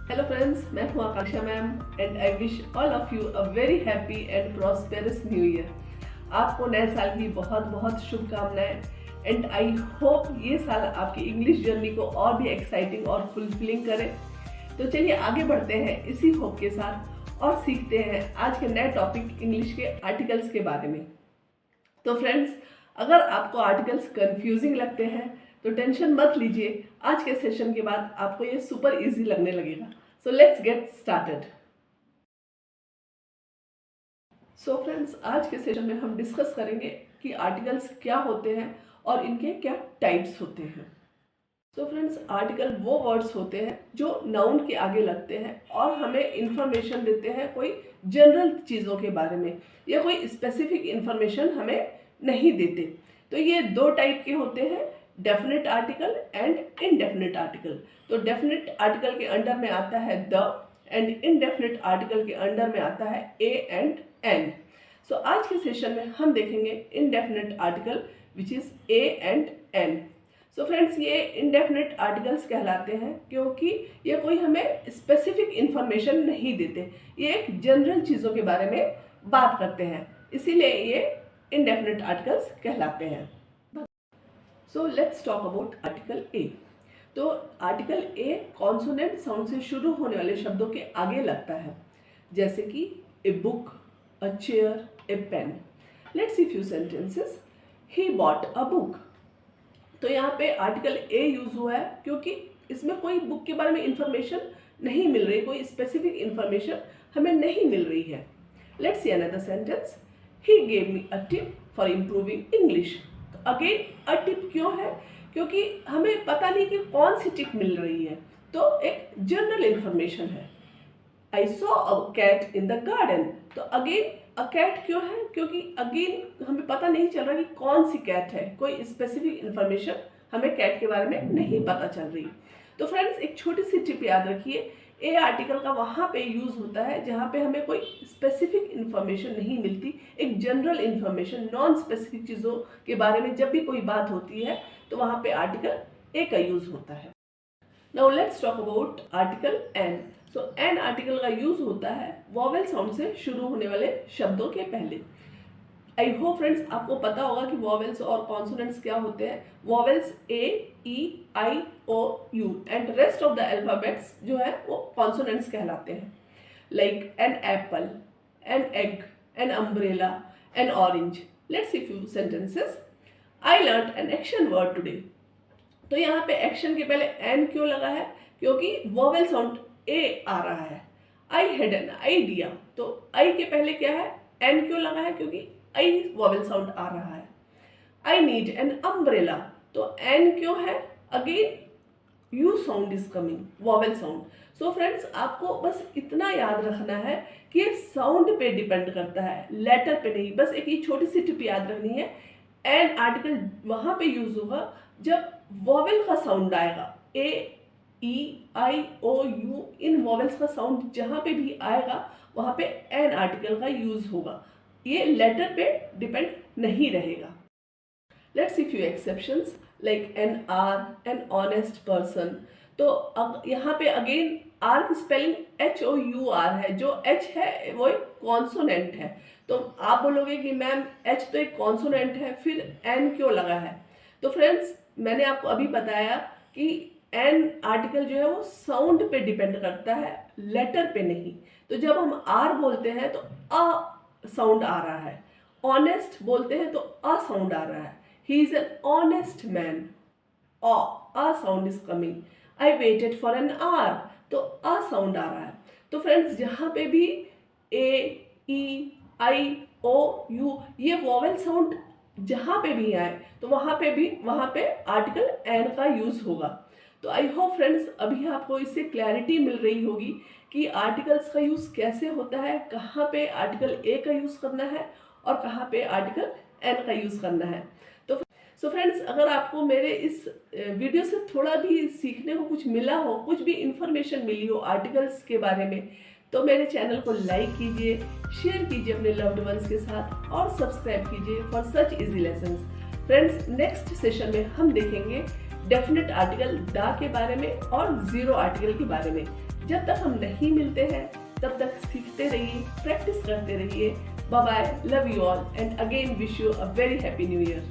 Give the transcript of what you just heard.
Hello friends, मैं हूँ Akanksha ma'am and I wish all of you a very happy and prosperous new year. आपको नए साल की बहुत बहुत शुभकामनाएं एंड आई होप ये साल आपकी इंग्लिश जर्नी को और भी एक्साइटिंग और फुलफिलिंग करे। तो चलिए आगे बढ़ते हैं इसी होप के साथ और सीखते हैं आज के नए टॉपिक इंग्लिश के आर्टिकल्स के बारे में। तो फ्रेंड्स, अगर आपको आर्टिकल्स कंफ्यूजिंग लगते हैं तो टेंशन मत लीजिए, आज के सेशन के बाद आपको ये सुपर इजी लगने लगेगा। So let's get started. So friends, आज के सेशन में हम डिस्कस करेंगे कि आर्टिकल्स क्या होते हैं और इनके क्या टाइप्स होते हैं। सो फ्रेंड्स, आर्टिकल वो वर्ड्स होते हैं जो नाउन के आगे लगते हैं और हमें इंफॉर्मेशन देते हैं कोई जनरल चीज़ों के बारे में या कोई स्पेसिफिक इंफॉर्मेशन हमें नहीं देते। तो ये दो टाइप के होते हैं, definite article and indefinite article. तो डेफिनेट आर्टिकल के अंडर में आता है द एंड इनडेफिनेट आर्टिकल के अंडर में आता है ए एंड एन। सो आज के सेशन में हम देखेंगे indefinite article which is a and an. So friends, ये इनडेफिनेट आर्टिकल्स कहलाते हैं क्योंकि ये कोई हमें स्पेसिफिक इंफॉर्मेशन नहीं देते, ये एक जनरल चीज़ों के बारे में बात करते हैं, इसीलिए ये इनडेफिनेट आर्टिकल्स कहलाते हैं। So let's talk about article A. तो आर्टिकल ए कॉन्सोनेंट साउंड से शुरू होने वाले शब्दों के आगे लगता है, जैसे कि a book, a chair, a pen. Let's see few sentences. He bought a book. तो यहाँ पे आर्टिकल ए यूज हुआ है क्योंकि इसमें कोई बुक के बारे में इंफॉर्मेशन नहीं मिल रही, कोई स्पेसिफिक इंफॉर्मेशन हमें नहीं मिल रही है। Let's see another sentence. He gave me a tip for improving English. तो अगेन अ टिप क्यों है? क्योंकि हमें पता नहीं कि कौन सी टिप मिल रही है, तो एक जनरल इंफॉर्मेशन है। I saw a cat in the garden. तो अगेन अ कैट क्यों है? क्योंकि अगेन हमें पता नहीं चल रहा कि कौन सी कैट है, कोई स्पेसिफिक इंफॉर्मेशन हमें कैट के बारे में नहीं पता चल रही। तो फ्रेंड्स, एक छोटी सी टिप याद रखिए, ए आर्टिकल का वहाँ पे यूज होता है जहाँ पे हमें कोई स्पेसिफिक इंफॉर्मेशन नहीं मिलती, एक जनरल इंफॉर्मेशन, नॉन स्पेसिफिक चीज़ों के बारे में जब भी कोई बात होती है तो वहाँ पे आर्टिकल ए का यूज होता है। Now let's talk about article an. So an article का यूज होता है वॉवेल साउंड से शुरू होने वाले शब्दों के पहले। आई होप फ्रेंड्स आपको पता होगा कि वॉवेल्स और कॉन्सोनेंट्स क्या होते हैं। Vowels A, E, I, O, U and rest of the alphabets जो है वो कॉन्सोनेंट्स कहलाते हैं। Like an apple, an egg, an umbrella, an orange. Let's see few sentences. I learn an action word today. तो यहाँ पे action के पहले एन क्यों लगा है? क्योंकि वॉवेल साउंड ए आ रहा है। I had an idea. तो आई के पहले क्या है? एन क्यों लगा है? क्योंकि आई वॉवेल साउंड आ रहा है। I need an umbrella. तो एन क्यों है? Again you sound is coming, vowel sound. So friends, आपको बस इतना याद रखना है कि ये साउंड पे डिपेंड करता है, लेटर पे नहीं। बस एक ये छोटी सी टिप याद रखनी है, एन आर्टिकल वहां पे यूज होगा जब वॉवेल का साउंड आएगा। ए, E, I, O, you, in vowels का साउंड जहां पे भी आएगा वहां पे एन आर्टिकल का यूज होगा, ये लेटर पे डिपेंड नहीं रहेगा। Let's see few exceptions like an hour, an honest person. तो अब यहाँ पे अगेन आर की स्पेलिंग HOUR है, जो H है वो एक कॉन्सोनेंट है। तो आप बोलोगे कि मैम H तो एक कॉन्सोनेंट है, फिर N क्यों लगा है? तो फ्रेंड्स, मैंने आपको अभी बताया कि N आर्टिकल जो है वो साउंड पे डिपेंड करता है, लेटर पे नहीं। तो जब हम R बोलते हैं तो अ साउंड आ रहा है, ऑनेस्ट बोलते हैं तो अ साउंड आ रहा है। He is an honest man, a sound is coming. I waited for an hour, तो अ साउंड आ रहा है। तो फ्रेंड्स, जहाँ पे भी ए, ई, आई, ओ, यू ये वॉवेल साउंड जहाँ पे भी आए तो वहाँ पे आर्टिकल एन का यूज होगा। तो आई होप फ्रेंड्स अभी आपको इससे क्लैरिटी मिल रही होगी कि आर्टिकल्स का यूज कैसे होता है, कहाँ पे आर्टिकल ए का यूज करना है और कहाँ पे आर्टिकल एन का यूज करना है। तो सो फ्रेंड्स, अगर आपको मेरे इस वीडियो से थोड़ा भी सीखने को कुछ मिला हो, कुछ भी इंफॉर्मेशन मिली हो आर्टिकल्स के बारे में, तो मेरे चैनल को लाइक कीजिए, शेयर कीजिए अपने लव्ड वंस के साथ और सब्सक्राइब कीजिए for such easy lessons. Friends, next session में हम देखेंगे डेफिनेट आर्टिकल द के बारे में और जीरो आर्टिकल के बारे में। जब तक हम नहीं मिलते हैं तब तक सीखते रहिए, प्रैक्टिस करते रहिए। Bye bye, love you all and again wish you a very happy new year.